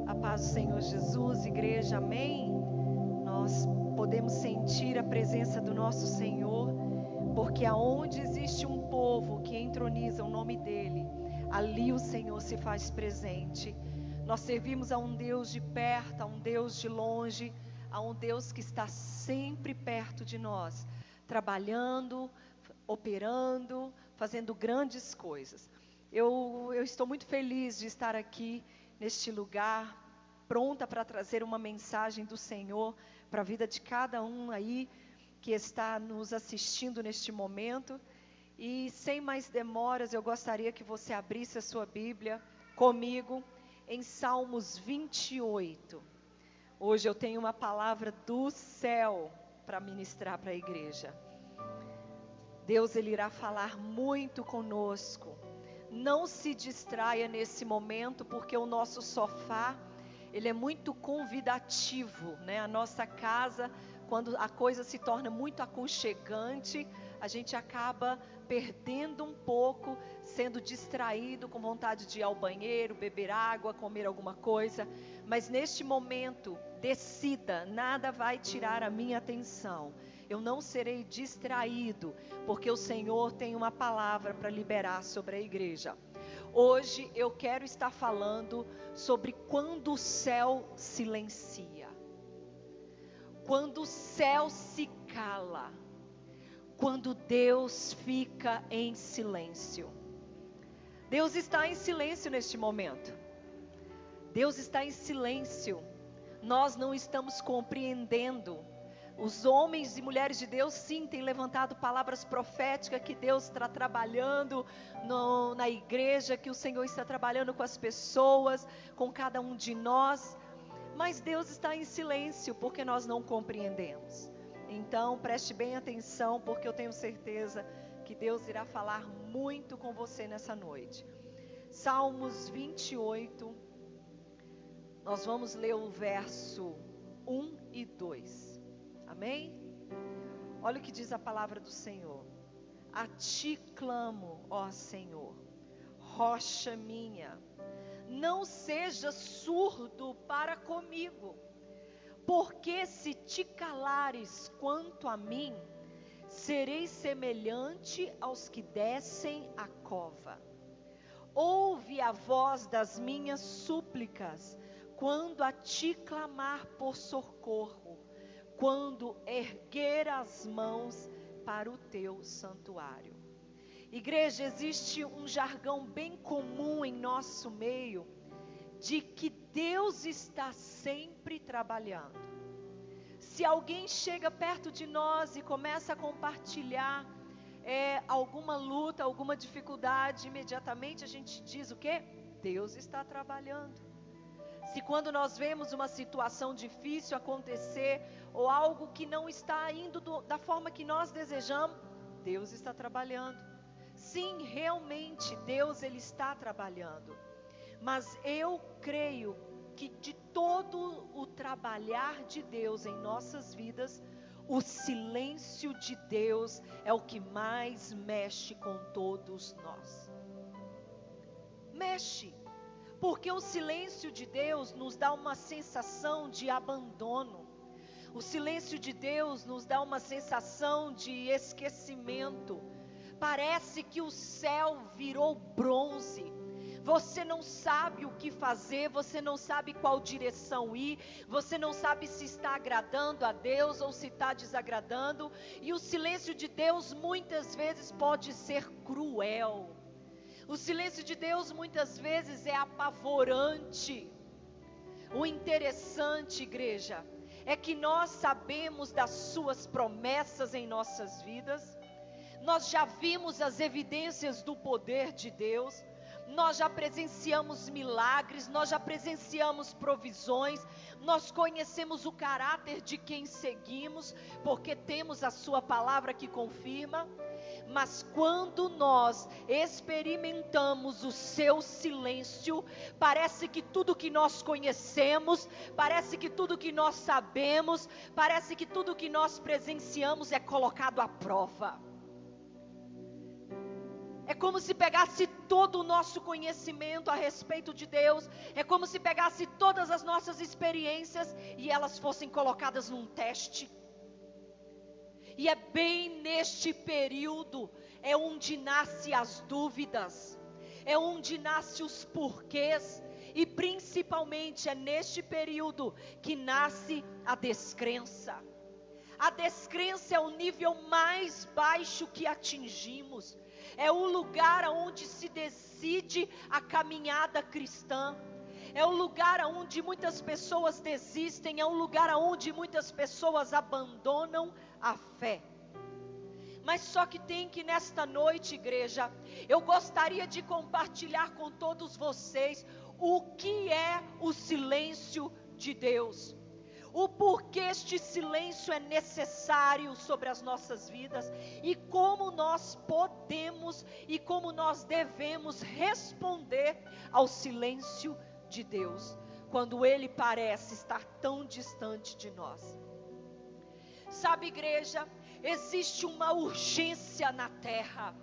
A paz do Senhor Jesus, igreja, amém? Nós podemos sentir a presença do nosso Senhor, porque aonde existe um povo que entroniza o nome dEle, ali o Senhor se faz presente. Nós servimos a um Deus de perto, a um Deus de longe, a um Deus que está sempre perto de nós, trabalhando, operando, fazendo grandes coisas. Eu estou muito feliz de estar aqui neste lugar, pronta para trazer uma mensagem do Senhor para a vida de cada um aí que está nos assistindo neste momento. E sem mais demoras, eu gostaria que você abrisse a sua Bíblia comigo em Salmos 28. Hoje eu tenho uma palavra do céu para ministrar para a igreja. Deus, Ele irá falar muito conosco. Não se distraia nesse momento, porque o nosso sofá, ele é muito convidativo, né? A nossa casa, quando a coisa se torna muito aconchegante, a gente acaba perdendo um pouco, sendo distraído, com vontade de ir ao banheiro, beber água, comer alguma coisa. Mas neste momento, decida, nada vai tirar a minha atenção. Eu não serei distraído, porque o Senhor tem uma palavra para liberar sobre a igreja. Hoje eu quero estar falando sobre quando o céu silencia, quando o céu se cala, quando Deus fica em silêncio. Deus está em silêncio neste momento. Deus está em silêncio. Nós não estamos compreendendo. Os homens e mulheres de Deus, sim, têm levantado palavras proféticas que Deus está trabalhando na igreja, que o Senhor está trabalhando com as pessoas, com cada um de nós. Mas Deus está em silêncio, porque nós não compreendemos. Então, preste bem atenção, porque eu tenho certeza que Deus irá falar muito com você nessa noite. Salmos 28, nós vamos ler o verso 1 e 2. Amém? Olha o que diz a palavra do Senhor. A ti clamo, ó Senhor, rocha minha, não seja surdo para comigo, porque se te calares quanto a mim, serei semelhante aos que descem a cova. Ouve a voz das minhas súplicas, quando a ti clamar por socorro, quando erguer as mãos para o teu santuário. Igreja, existe um jargão bem comum em nosso meio, de que Deus está sempre trabalhando. Se alguém chega perto de nós e começa a compartilhar alguma luta, alguma dificuldade, imediatamente a gente diz o quê? Deus está trabalhando. Se quando nós vemos uma situação difícil acontecer, ou algo que não está indo da forma que nós desejamos, Deus está trabalhando. Sim, realmente Deus, Ele está trabalhando. Mas eu creio que de todo o trabalhar de Deus em nossas vidas, o silêncio de Deus é o que mais mexe com todos nós. Mexe. Porque o silêncio de Deus nos dá uma sensação de abandono. O silêncio de Deus nos dá uma sensação de esquecimento. Parece que o céu virou bronze. Você não sabe o que fazer, você não sabe qual direção ir, você não sabe se está agradando a Deus ou se está desagradando. E o silêncio de Deus muitas vezes pode ser cruel. O silêncio de Deus muitas vezes é apavorante. O interessante, igreja, é que nós sabemos das suas promessas em nossas vidas. Nós já vimos as evidências do poder de Deus. Nós já presenciamos milagres, nós já presenciamos provisões. Nós conhecemos o caráter de quem seguimos, porque temos a sua palavra que confirma. Mas quando nós experimentamos o seu silêncio, parece que tudo que nós conhecemos, parece que tudo que nós sabemos, parece que tudo que nós presenciamos é colocado à prova. É como se pegasse todo o nosso conhecimento a respeito de Deus. É como se pegasse todas as nossas experiências e elas fossem colocadas num teste. E é bem neste período, é onde nascem as dúvidas, é onde nascem os porquês, e principalmente é neste período que nasce a descrença. A descrença é o nível mais baixo que atingimos, é o lugar onde se decide a caminhada cristã. É o lugar onde muitas pessoas desistem, é um lugar onde muitas pessoas abandonam a fé. Mas só que tem que nesta noite, igreja, eu gostaria de compartilhar com todos vocês o que é o silêncio de Deus. O porquê este silêncio é necessário sobre as nossas vidas e como nós podemos e como nós devemos responder ao silêncio de Deus, quando Ele parece estar tão distante de nós. Sabe, igreja, existe uma urgência na terra,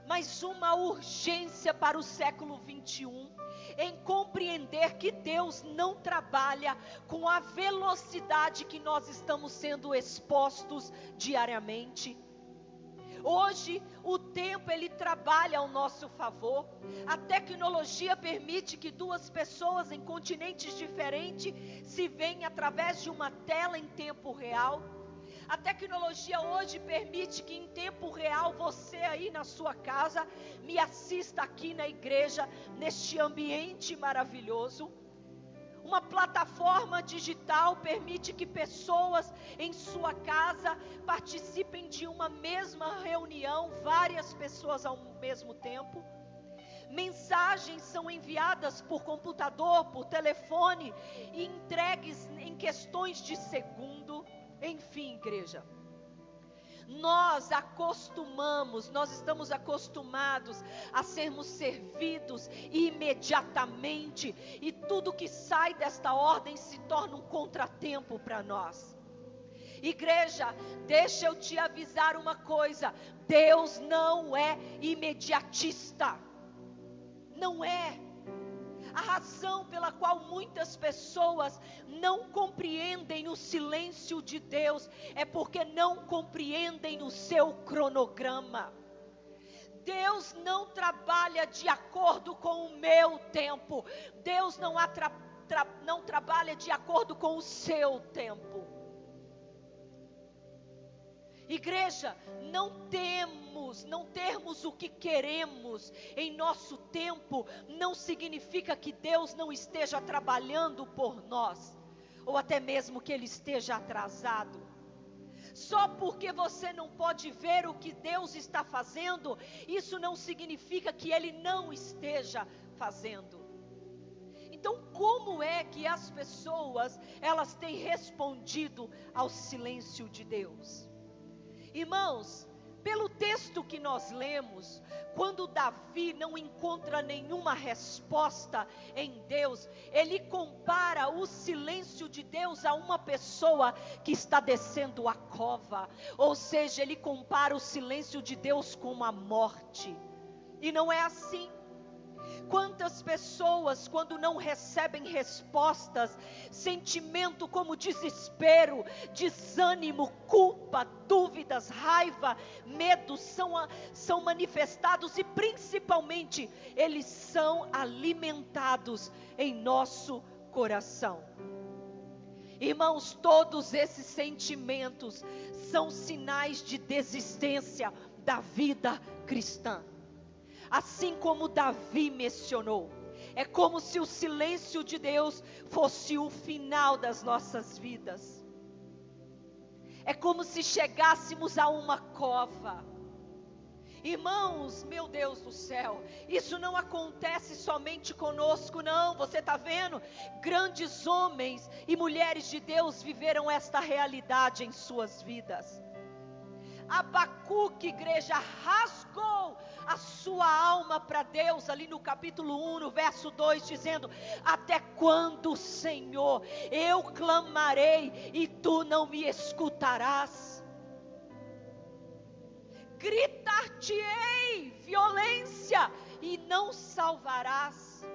mas uma urgência para o século 21, em compreender que Deus não trabalha com a velocidade que nós estamos sendo expostos diariamente. Hoje, o tempo ele trabalha ao nosso favor. A tecnologia permite que duas pessoas em continentes diferentes se veem através de uma tela em tempo real. A tecnologia hoje permite que em tempo real você aí na sua casa me assista aqui na igreja, neste ambiente maravilhoso. Uma plataforma digital permite que pessoas em sua casa participem de uma mesma reunião, várias pessoas ao mesmo tempo. Mensagens são enviadas por computador, por telefone e entregues em questões de segundo. Enfim, igreja, nós estamos acostumados a sermos servidos imediatamente, e tudo que sai desta ordem se torna um contratempo para nós. Igreja, deixa eu te avisar uma coisa: Deus não é imediatista, não é. A razão pela qual muitas pessoas não compreendem o silêncio de Deus é porque não compreendem o seu cronograma. Deus não trabalha de acordo com o meu tempo. Deus não trabalha de acordo com o seu tempo. Igreja, não termos o que queremos em nosso tempo, não significa que Deus não esteja trabalhando por nós, ou até mesmo que Ele esteja atrasado. Só porque você não pode ver o que Deus está fazendo, isso não significa que Ele não esteja fazendo. Então, como é que as pessoas, elas têm respondido ao silêncio de Deus? Irmãos, pelo texto que nós lemos, quando Davi não encontra nenhuma resposta em Deus, ele compara o silêncio de Deus a uma pessoa que está descendo a cova, ou seja, ele compara o silêncio de Deus com a morte, e não é assim. Quantas pessoas, quando não recebem respostas, sentimento como desespero, desânimo, culpa, dúvidas, raiva, medo são manifestados, e principalmente eles são alimentados em nosso coração. Irmãos, todos esses sentimentos são sinais de desistência da vida cristã. Assim como Davi mencionou, é como se o silêncio de Deus fosse o final das nossas vidas. É como se chegássemos a uma cova. Irmãos, meu Deus do céu, isso não acontece somente conosco, não. Você está vendo? Grandes homens e mulheres de Deus viveram esta realidade em suas vidas. Abacuque, igreja, rasgou a sua alma para Deus, ali no capítulo 1, no verso 2, dizendo: até quando, Senhor, eu clamarei e tu não me escutarás? gritar-te-ei violência e não salvarás.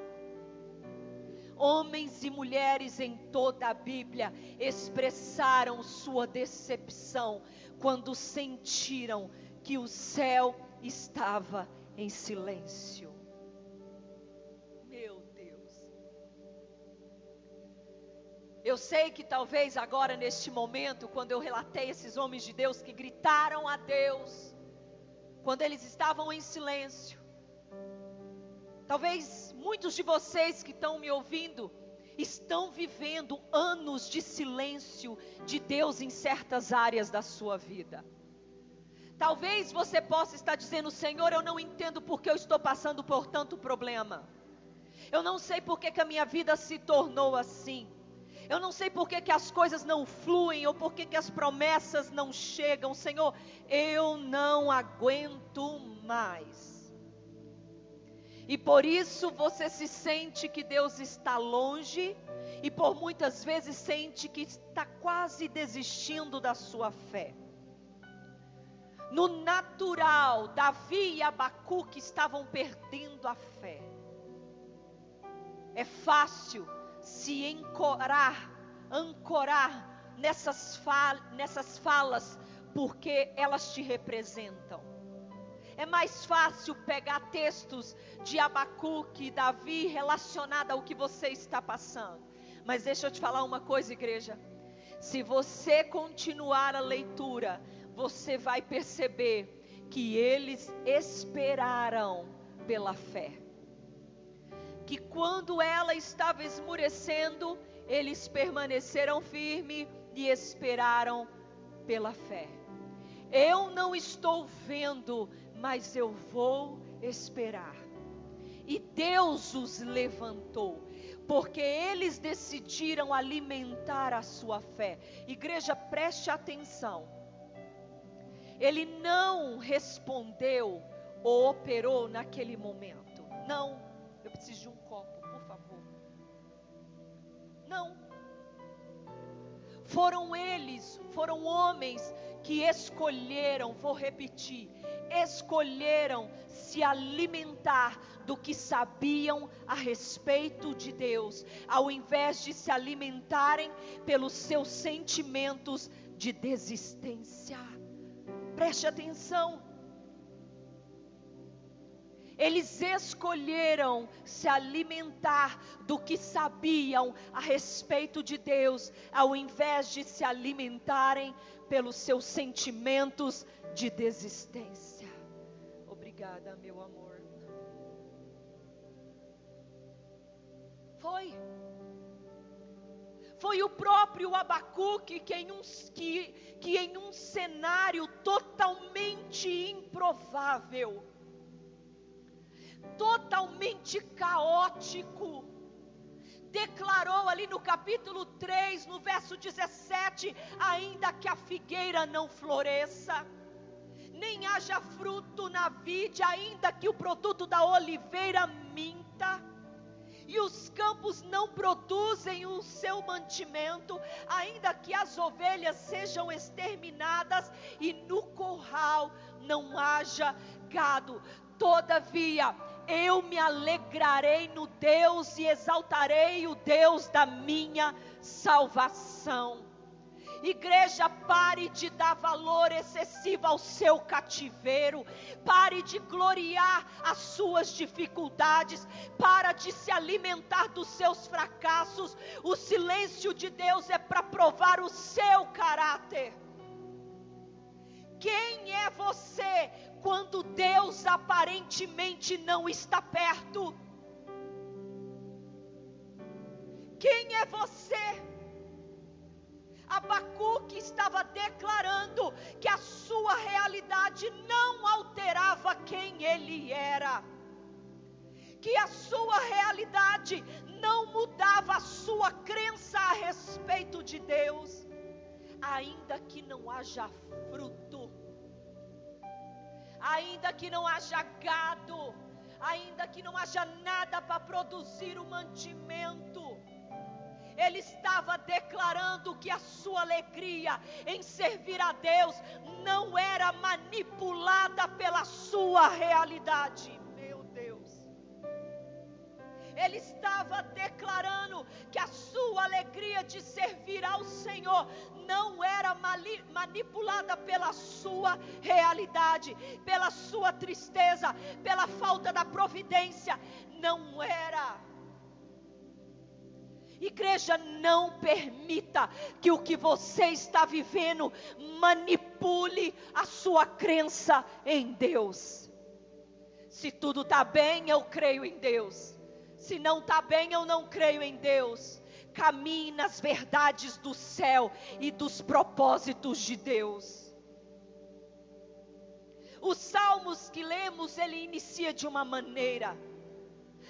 Homens e mulheres em toda a Bíblia expressaram sua decepção quando sentiram que o céu estava em silêncio. Meu Deus. Eu sei que talvez agora neste momento, quando eu relatei esses homens de Deus que gritaram a Deus, quando eles estavam em silêncio, talvez muitos de vocês que estão me ouvindo estão vivendo anos de silêncio de Deus em certas áreas da sua vida. Talvez você possa estar dizendo: Senhor, eu não entendo porque eu estou passando por tanto problema. Eu não sei porque que a minha vida se tornou assim. Eu não sei porque que as coisas não fluem, ou porque que as promessas não chegam. Senhor, eu não aguento mais. E por isso você se sente que Deus está longe, e por muitas vezes sente que está quase desistindo da sua fé. No natural, Davi e Abacuque estavam perdendo a fé. É fácil se ancorar nessas falas, porque elas te representam. É mais fácil pegar textos de Abacuque e Davi relacionado ao que você está passando. Mas deixa eu te falar uma coisa, igreja. Se você continuar a leitura, você vai perceber que eles esperaram pela fé. Que quando ela estava esmurecendo, eles permaneceram firmes e esperaram pela fé. Eu não estou vendo, mas eu vou esperar. E Deus os levantou, porque eles decidiram alimentar a sua fé. Igreja, preste atenção. Ele não respondeu ou operou naquele momento. Não, eu preciso de um copo, por favor. Não. Foram homens que escolheram, vou repetir, escolheram se alimentar do que sabiam a respeito de Deus, ao invés de se alimentarem pelos seus sentimentos de desistência. Preste atenção. Eles escolheram se alimentar do que sabiam a respeito de Deus, ao invés de se alimentarem pelos seus sentimentos de desistência. Obrigada, meu amor. Foi o próprio Abacuque que em um cenário totalmente improvável, totalmente caótico, declarou ali no capítulo 3, no verso 17: ainda que a figueira não floresça, nem haja fruto na vide, ainda que o produto da oliveira minta, e os campos não produzem o seu mantimento, ainda que as ovelhas sejam exterminadas e no curral não haja gado, todavia eu me alegrarei no Deus e exaltarei o Deus da minha salvação. Igreja, pare de dar valor excessivo ao seu cativeiro, pare de gloriar as suas dificuldades, para de se alimentar dos seus fracassos. O silêncio de Deus é para provar o seu caráter. Quem é você quando Deus aparentemente não está perto? Quem é você? Abacuque estava declarando que a sua realidade não alterava quem ele era, que a sua realidade não mudava a sua crença a respeito de Deus, ainda que não haja fruto, ainda que não haja gado, ainda que não haja nada para produzir o mantimento, Ele estava declarando que a sua alegria em servir a Deus não era manipulada pela sua realidade. Meu Deus. Ele estava declarando que a sua alegria de servir ao Senhor não era manipulada pela sua realidade, pela sua tristeza, pela falta da providência. Não era. Igreja, não permita que o que você está vivendo manipule a sua crença em Deus. Se tudo está bem, eu creio em Deus. Se não está bem, eu não creio em Deus. Caminhe nas verdades do céu e dos propósitos de Deus. Os salmos que lemos, ele inicia de uma maneira.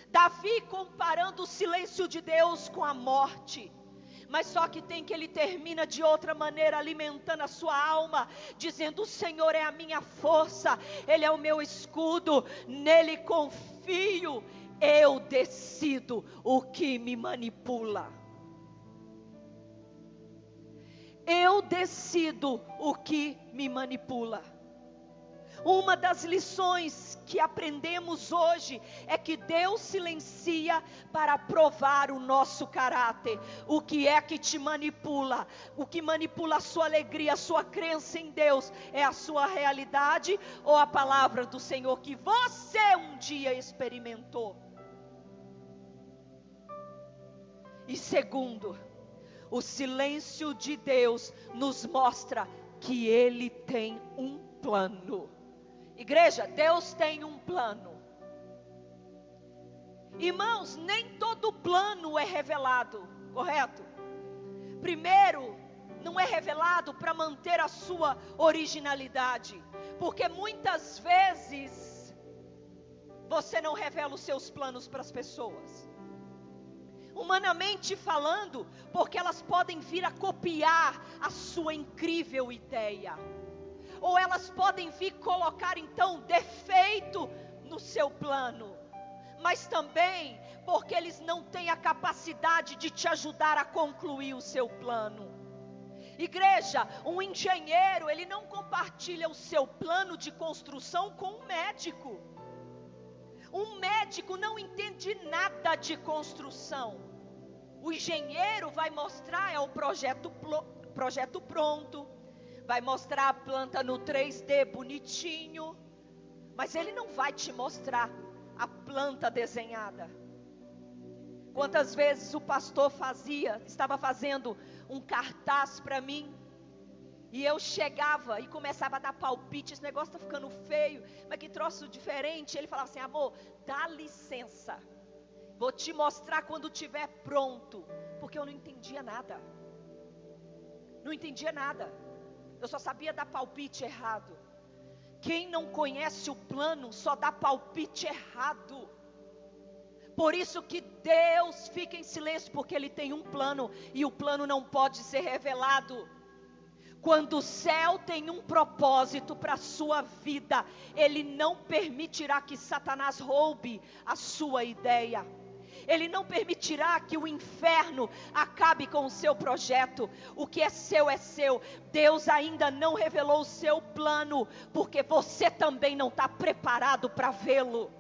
Davi comparando o silêncio de Deus com a morte. Mas só que ele termina de outra maneira, alimentando a sua alma, dizendo: o Senhor é a minha força, Ele é o meu escudo, nele confio, eu decido o que me manipula. Eu decido o que me manipula. Uma das lições que aprendemos hoje é que Deus silencia para provar o nosso caráter. O que é que te manipula? O que manipula a sua alegria, a sua crença em Deus é a sua realidade ou a palavra do Senhor que você um dia experimentou? E segundo, o silêncio de Deus nos mostra que Ele tem um plano. Igreja, Deus tem um plano. Irmãos, nem todo plano é revelado, correto? Primeiro, não é revelado para manter a sua originalidade, porque muitas vezes você não revela os seus planos para as pessoas. Humanamente falando, porque elas podem vir a copiar a sua incrível ideia. Ou elas podem vir colocar então defeito no seu plano. Mas também porque eles não têm a capacidade de te ajudar a concluir o seu plano. Igreja, um engenheiro, ele não compartilha o seu plano de construção com um médico. Um médico não entende nada de construção. O engenheiro vai mostrar o projeto pronto. Vai mostrar a planta no 3D bonitinho. Mas ele não vai te mostrar a planta desenhada. Quantas vezes o pastor estava fazendo um cartaz para mim. E eu chegava e começava a dar palpite. Esse negócio está ficando feio. Mas que troço diferente. Ele falava assim: amor, dá licença. Vou te mostrar quando estiver pronto. Porque eu não entendia nada. Não entendia nada. Eu só sabia dar palpite errado. Quem não conhece o plano só dá palpite errado. Por isso que Deus fica em silêncio, porque Ele tem um plano e o plano não pode ser revelado. Quando o céu tem um propósito para a sua vida, Ele não permitirá que Satanás roube a sua ideia. Ele não permitirá que o inferno acabe com o seu projeto. O que é seu é seu. Deus ainda não revelou o seu plano, porque você também não está preparado para vê-lo.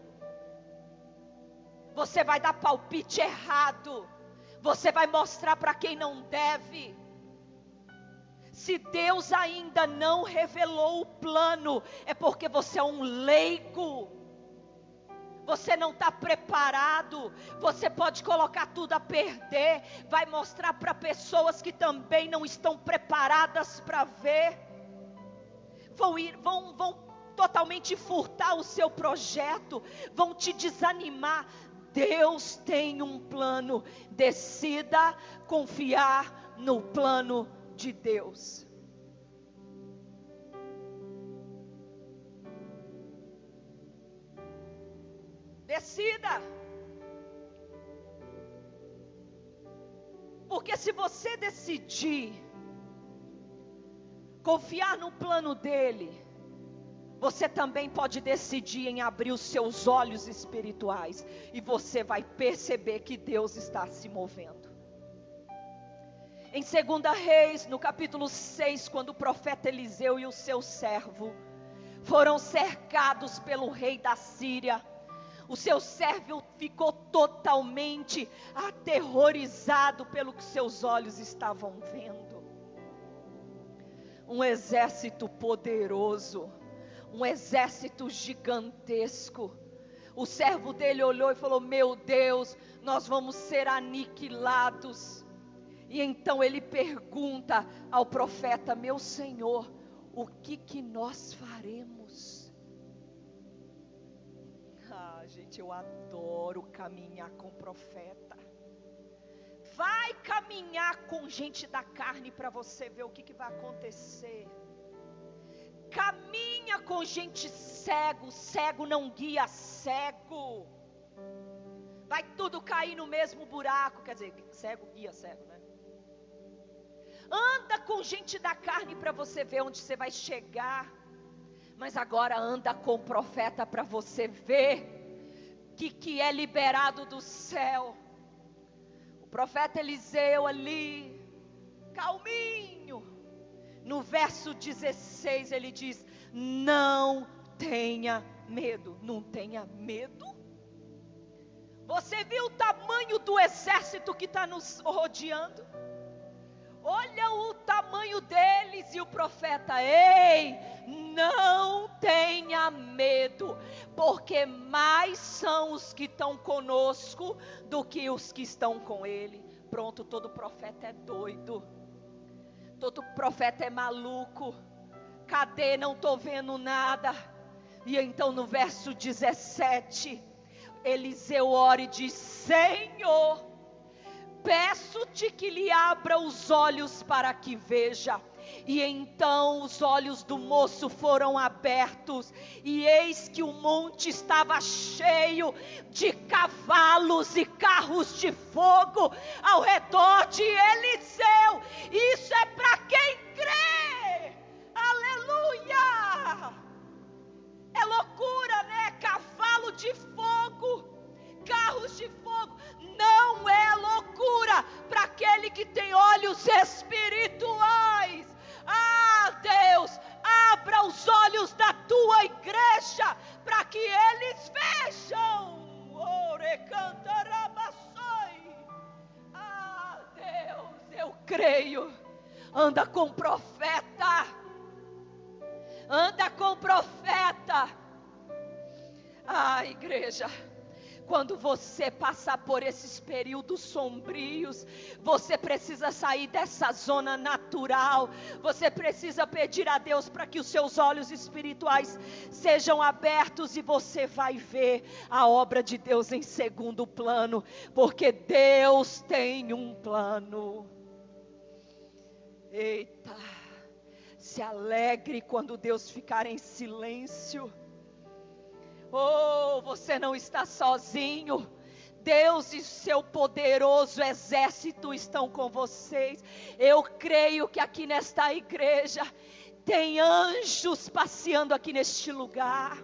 Você vai dar palpite errado. Você vai mostrar para quem não deve. Se Deus ainda não revelou o plano, é porque você é um leigo. Você não está preparado. Você pode colocar tudo a perder. Vai mostrar para pessoas que também não estão preparadas para ver. Vão totalmente furtar o seu projeto. Vão te desanimar. Deus tem um plano. Decida confiar no plano de Deus. Decida. Porque se você decidir confiar no plano dele, você também pode decidir em abrir os seus olhos espirituais, e você vai perceber que Deus está se movendo. Em 2 Reis, no capítulo 6, quando o profeta Eliseu e o seu servo foram cercados pelo rei da Síria, o seu servo ficou totalmente aterrorizado pelo que seus olhos estavam vendo. Um exército poderoso, um exército gigantesco. O servo dele olhou e falou: meu Deus, nós vamos ser aniquilados. E então ele pergunta ao profeta: meu Senhor, o que nós faremos? Gente, eu adoro caminhar com profeta. Vai caminhar com gente da carne para você ver o que vai acontecer. Caminha com gente cego, cego não guia cego. Vai tudo cair no mesmo buraco, quer dizer, cego guia cego, né? Anda com gente da carne para você ver onde você vai chegar. Mas agora anda com o profeta para você ver o que é liberado do céu. O profeta Eliseu ali, calminho. No verso 16 ele diz: não tenha medo. Não tenha medo? Você viu o tamanho do exército que está nos rodeando? Olha o tamanho deles. E o profeta: ei, não tenha medo, porque mais são os que estão conosco do que os que estão com ele. Pronto, todo profeta é doido, todo profeta é maluco. Cadê? Não estou vendo nada. E então no verso 17, Eliseu ora e diz: Senhor, peço-te que lhe abra os olhos para que veja. E então os olhos do moço foram abertos, e eis que o monte estava cheio de cavalos e carros de fogo ao redor de Eliseu. Isso é para quem crê. Aleluia! É loucura, né? Cavalo de fogo, carros de fogo. Não é loucura para aquele que tem olhos espirituais. Ah, Deus, abra os olhos da tua igreja para que eles vejam. Ah, Deus, eu creio. Anda com o profeta. Anda com o profeta. Ah, igreja, quando você passar por esses períodos sombrios, você precisa sair dessa zona natural. Você precisa pedir a Deus para que os seus olhos espirituais sejam abertos, e você vai ver a obra de Deus em segundo plano, porque Deus tem um plano. Eita, se alegre quando Deus ficar em silêncio. Oh, você não está sozinho. Deus e seu poderoso exército estão com vocês. Eu creio que aqui nesta igreja tem anjos passeando aqui neste lugar.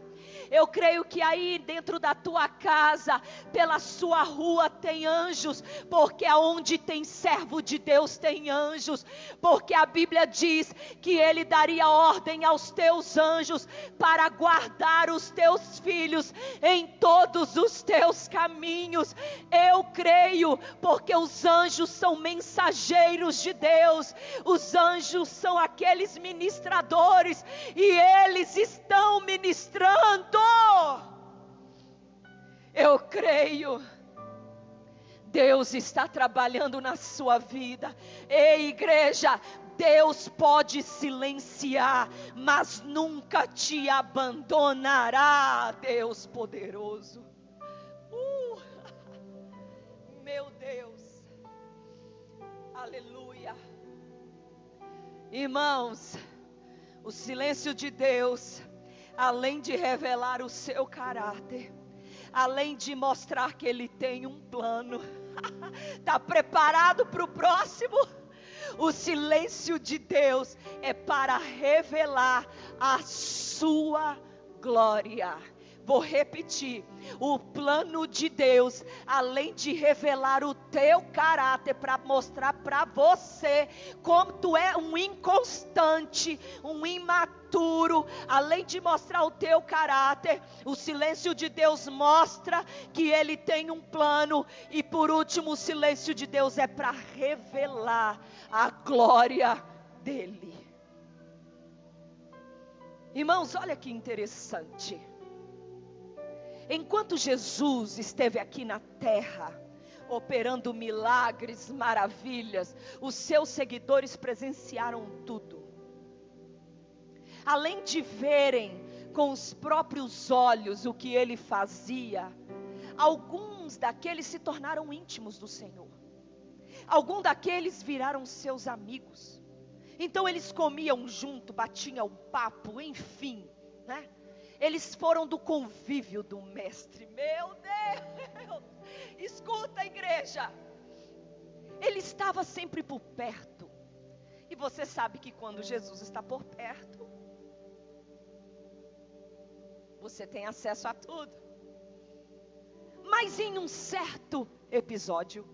Eu creio que aí dentro da tua casa, pela sua rua tem anjos, porque aonde tem servo de Deus tem anjos, porque a Bíblia diz que Ele daria ordem aos teus anjos para guardar os teus filhos em todos os teus caminhos. Eu creio, porque os anjos são mensageiros de Deus, os anjos são aqueles ministradores, e eles estão ministrando. Eu creio, Deus está trabalhando na sua vida. Ei, igreja, Deus pode silenciar, mas nunca te abandonará. Deus poderoso. Meu Deus, aleluia. Irmãos, o silêncio de Deus, além de revelar o seu caráter, além de mostrar que Ele tem um plano, está preparado para o próximo? O silêncio de Deus é para revelar a sua glória. Vou repetir, o plano de Deus, além de revelar o teu caráter, para mostrar para você como tu é um inconstante, um imaturo, além de mostrar o teu caráter, o silêncio de Deus mostra que Ele tem um plano, e por último o silêncio de Deus é para revelar a glória dEle. Irmãos, olha que interessante. Enquanto Jesus esteve aqui na terra, operando milagres, maravilhas, os seus seguidores presenciaram tudo. Além de verem com os próprios olhos o que ele fazia, alguns daqueles se tornaram íntimos do Senhor. Alguns daqueles viraram seus amigos. Então eles comiam junto, batiam o papo, enfim, né? Eles foram do convívio do mestre. Meu Deus! Escuta, igreja. Ele estava sempre por perto. E você sabe que quando Jesus está por perto, você tem acesso a tudo. Mas em um certo episódio,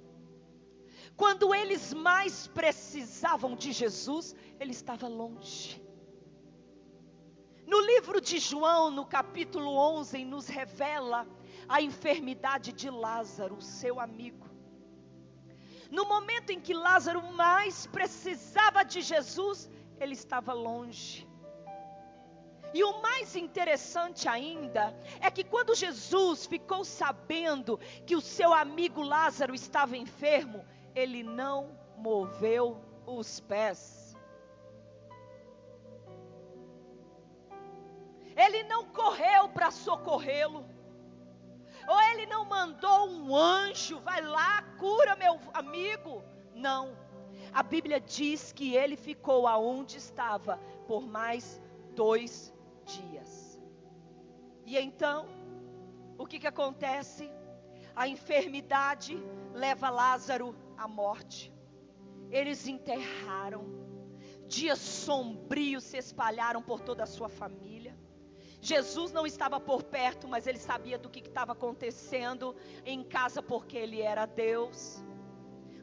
quando eles mais precisavam de Jesus, ele estava longe. No livro de João, no capítulo 11, nos revela a enfermidade de Lázaro, seu amigo. No momento em que Lázaro mais precisava de Jesus, ele estava longe. E o mais interessante ainda, é que quando Jesus ficou sabendo que o seu amigo Lázaro estava enfermo, ele não moveu os pés. Ele não correu para socorrê-lo. Ou ele não mandou um anjo, vai lá, cura meu amigo. Não. A Bíblia diz que ele ficou aonde estava por mais 2 dias. E então, o que acontece? A enfermidade leva Lázaro à morte. Eles enterraram. Dias sombrios se espalharam por toda a sua família. Jesus não estava por perto, mas ele sabia do que estava acontecendo em casa, porque ele era Deus.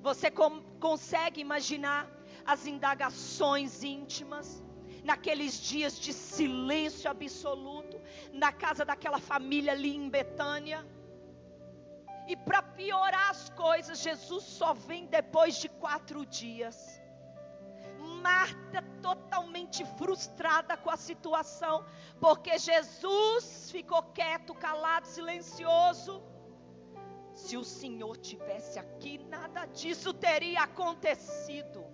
Você consegue imaginar as indagações íntimas, naqueles dias de silêncio absoluto, na casa daquela família ali em Betânia? E para piorar as coisas, Jesus só vem depois de 4 dias. Marta totalmente frustrada com a situação, porque Jesus ficou quieto, calado, silencioso. Se o Senhor tivesse aqui, nada disso teria acontecido.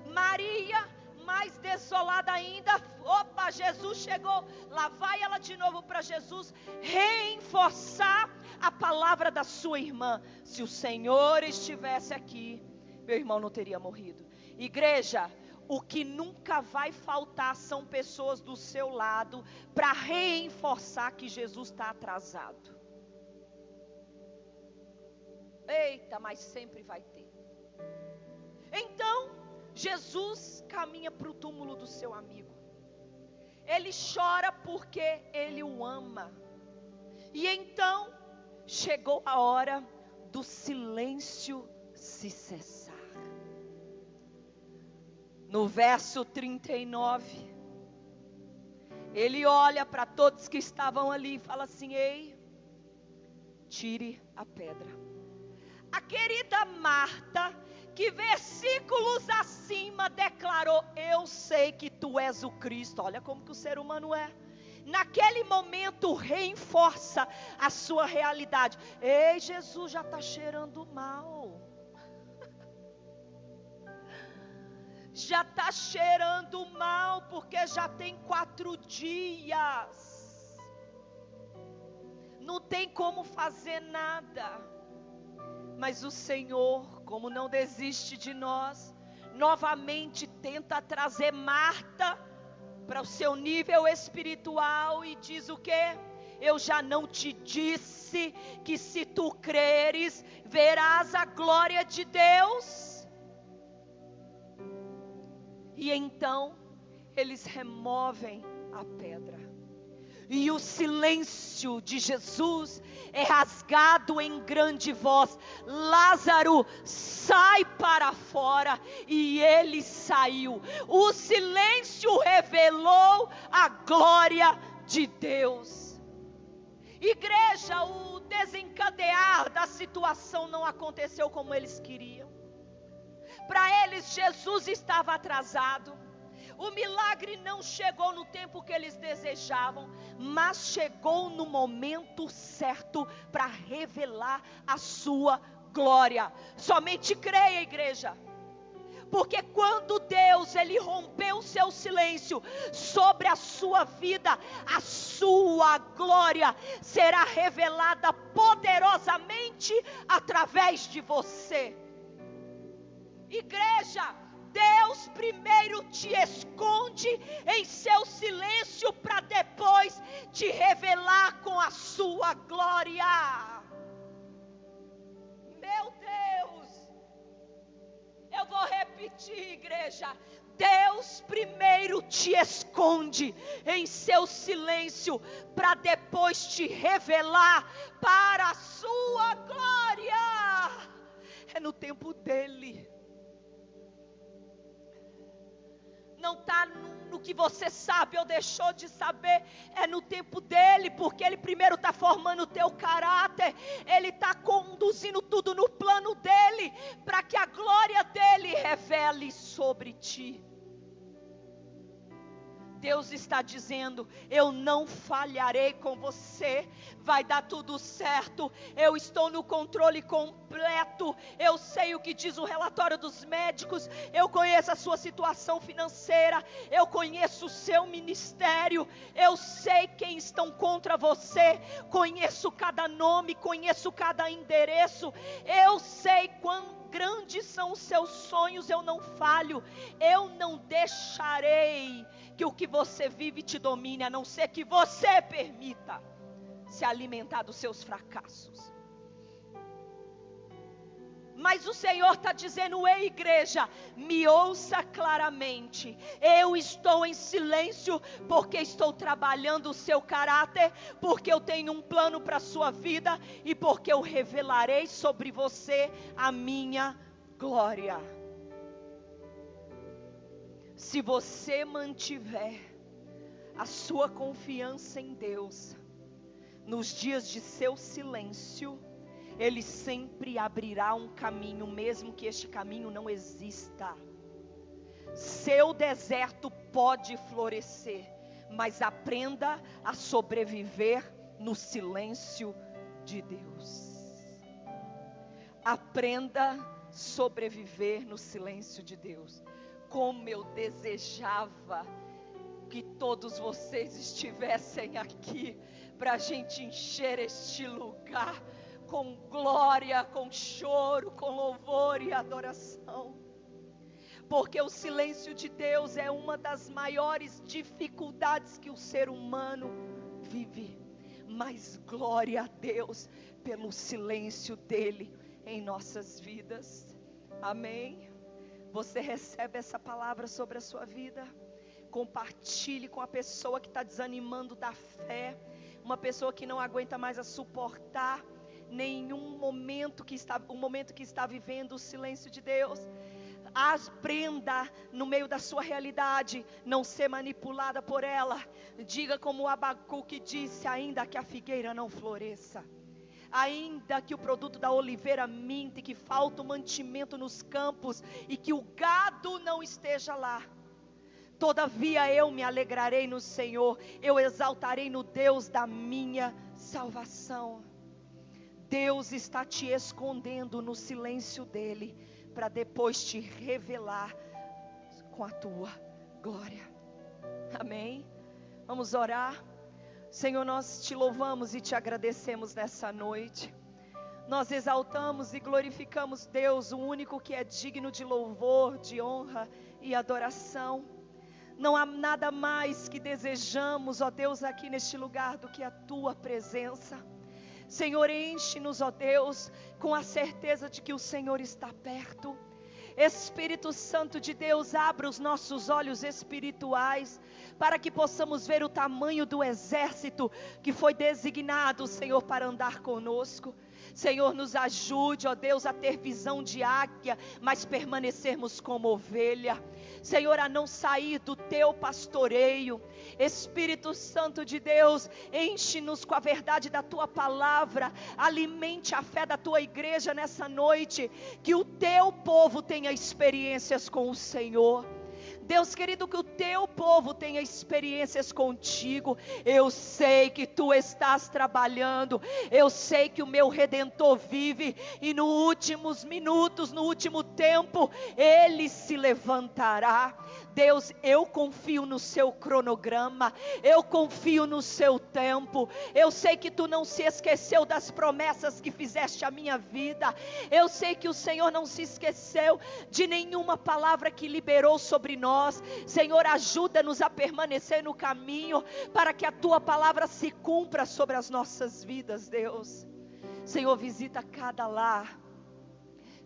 Maria, mais desolada ainda, opa, Jesus chegou, lá vai ela de novo para Jesus, reforçar a palavra da sua irmã. Se o Senhor estivesse aqui, meu irmão não teria morrido. Igreja, o que nunca vai faltar são pessoas do seu lado para reforçar que Jesus está atrasado. Eita, mas sempre vai ter. Então, Jesus caminha para o túmulo do seu amigo. Ele chora porque ele o ama. E então, chegou a hora do silêncio se cessar. No verso 39, ele olha para todos que estavam ali e fala assim: ei, tire a pedra. A querida Marta, que versículos acima declarou: eu sei que tu és o Cristo. Olha como que o ser humano é. Naquele momento reforça a sua realidade. Ei, Jesus já está cheirando mal. Já está cheirando mal, porque já tem 4 dias. Não tem como fazer nada. Mas o Senhor, como não desiste de nós, novamente tenta trazer Marta para o seu nível espiritual e diz o quê? Eu já não te disse que se tu creres, verás a glória de Deus? E então, eles removem a pedra. E o silêncio de Jesus é rasgado em grande voz: Lázaro, sai para fora. E ele saiu. O silêncio revelou a glória de Deus. Igreja, o desencadear da situação não aconteceu como eles queriam. Para eles, Jesus estava atrasado. O milagre não chegou no tempo que eles desejavam, mas chegou no momento certo para revelar a sua glória. Somente creia, igreja. Porque quando Deus, Ele rompeu o seu silêncio sobre a sua vida, a sua glória será revelada poderosamente através de você. Igreja, Deus primeiro te esconde em seu silêncio para depois te revelar com a sua glória. Meu Deus, eu vou repetir, igreja. Deus primeiro te esconde em seu silêncio para depois te revelar para a sua glória. É no tempo dele. Não está no que você sabe ou deixou de saber, é no tempo dele, porque ele primeiro está formando o teu caráter, ele está conduzindo tudo no plano dele, para que a glória dele revele sobre ti. Deus está dizendo: eu não falharei com você, vai dar tudo certo, eu estou no controle completo, eu sei o que diz o relatório dos médicos, eu conheço a sua situação financeira, eu conheço o seu ministério, eu sei quem estão contra você, conheço cada nome, conheço cada endereço, eu sei quão grandes são os seus sonhos, eu não falho, eu não deixarei que o que você vive te domine, a não ser que você permita se alimentar dos seus fracassos. Mas o Senhor está dizendo: ei, igreja, me ouça claramente, eu estou em silêncio, porque estou trabalhando o seu caráter, porque eu tenho um plano para a sua vida, e porque eu revelarei sobre você a minha glória. Se você mantiver a sua confiança em Deus, nos dias de seu silêncio, Ele sempre abrirá um caminho, mesmo que este caminho não exista. Seu deserto pode florescer, mas aprenda a sobreviver no silêncio de Deus. Aprenda a sobreviver no silêncio de Deus. Como eu desejava que todos vocês estivessem aqui, para a gente encher este lugar com glória, com choro, com louvor e adoração. Porque o silêncio de Deus é uma das maiores dificuldades que o ser humano vive. Mas glória a Deus pelo silêncio dele em nossas vidas. Amém? Você recebe essa palavra sobre a sua vida? Compartilhe com a pessoa que está desanimando da fé, uma pessoa que não aguenta mais a suportar nenhum momento o momento que está vivendo o silêncio de Deus. Aprenda no meio da sua realidade, não ser manipulada por ela. Diga como Abacuque disse: ainda que a figueira não floresça, ainda que o produto da oliveira minta, que falta o mantimento nos campos, e que o gado não esteja lá, todavia eu me alegrarei no Senhor, eu exaltarei no Deus da minha salvação. Deus está te escondendo no silêncio dele, para depois te revelar com a tua glória. Amém? Vamos orar. Senhor, nós te louvamos e te agradecemos nessa noite. Nós exaltamos e glorificamos Deus, o único que é digno de louvor, de honra e adoração. Não há nada mais que desejamos, ó Deus, aqui neste lugar do que a tua presença. Senhor, enche-nos, ó Deus, com a certeza de que o Senhor está perto. Espírito Santo de Deus, abra os nossos olhos espirituais, para que possamos ver o tamanho do exército que foi designado, Senhor, para andar conosco. Senhor, nos ajude, ó Deus, a ter visão de águia, mas permanecermos como ovelha. Senhor, a não sair do teu pastoreio. Espírito Santo de Deus, enche-nos com a verdade da tua palavra, alimente a fé da tua igreja nessa noite, que o teu povo tenha experiências com o Senhor. Deus querido, que o teu povo tenha experiências contigo. Eu sei que tu estás trabalhando, eu sei que o meu Redentor vive, e nos últimos minutos, no último tempo, ele se levantará. Deus, eu confio no seu cronograma, eu confio no seu tempo. Eu sei que tu não se esqueceu das promessas que fizeste à minha vida. Eu sei que o Senhor não se esqueceu de nenhuma palavra que liberou sobre nós. Senhor, ajuda-nos a permanecer no caminho, para que a tua palavra se cumpra sobre as nossas vidas, Deus. Senhor, visita cada lar.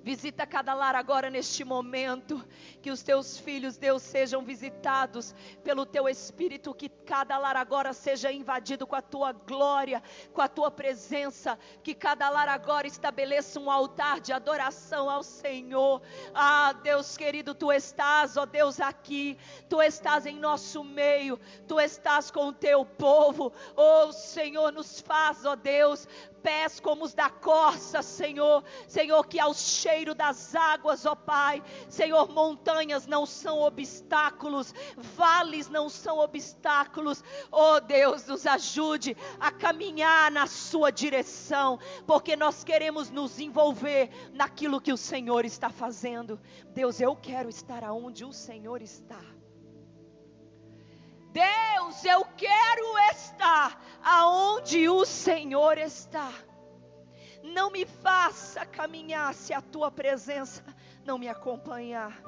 Visita cada lar agora neste momento, que os teus filhos, Deus, sejam visitados pelo teu Espírito, que cada lar agora seja invadido com a tua glória, com a tua presença, que cada lar agora estabeleça um altar de adoração ao Senhor. Ah, Deus querido, tu estás, ó Deus, aqui, tu estás em nosso meio, tu estás com o teu povo. Oh Senhor, nos faz, ó Deus, pés como os da corça, Senhor. Senhor, que ao cheiro das águas, ó Pai, Senhor, montanhas não são obstáculos, vales não são obstáculos. Oh Deus, nos ajude a caminhar na sua direção, porque nós queremos nos envolver naquilo que o Senhor está fazendo. Deus, eu quero estar aonde o Senhor está. Deus, eu quero estar aonde o Senhor está. Não me faça caminhar se a tua presença não me acompanhar.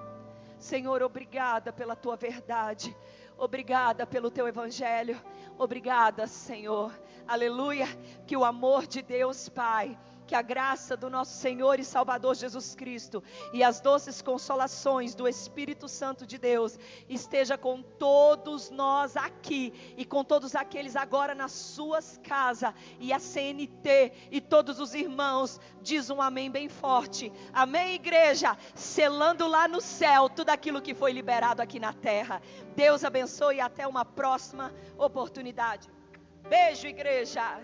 Senhor, obrigada pela tua verdade. Obrigada pelo teu evangelho. Obrigada, Senhor. Aleluia. Que o amor de Deus Pai, que a graça do nosso Senhor e Salvador Jesus Cristo e as doces consolações do Espírito Santo de Deus esteja com todos nós aqui e com todos aqueles agora nas suas casas, e a CNT e todos os irmãos, diz um amém bem forte. Amém, igreja, selando lá no céu tudo aquilo que foi liberado aqui na terra. Deus abençoe e até uma próxima oportunidade. Beijo, igreja.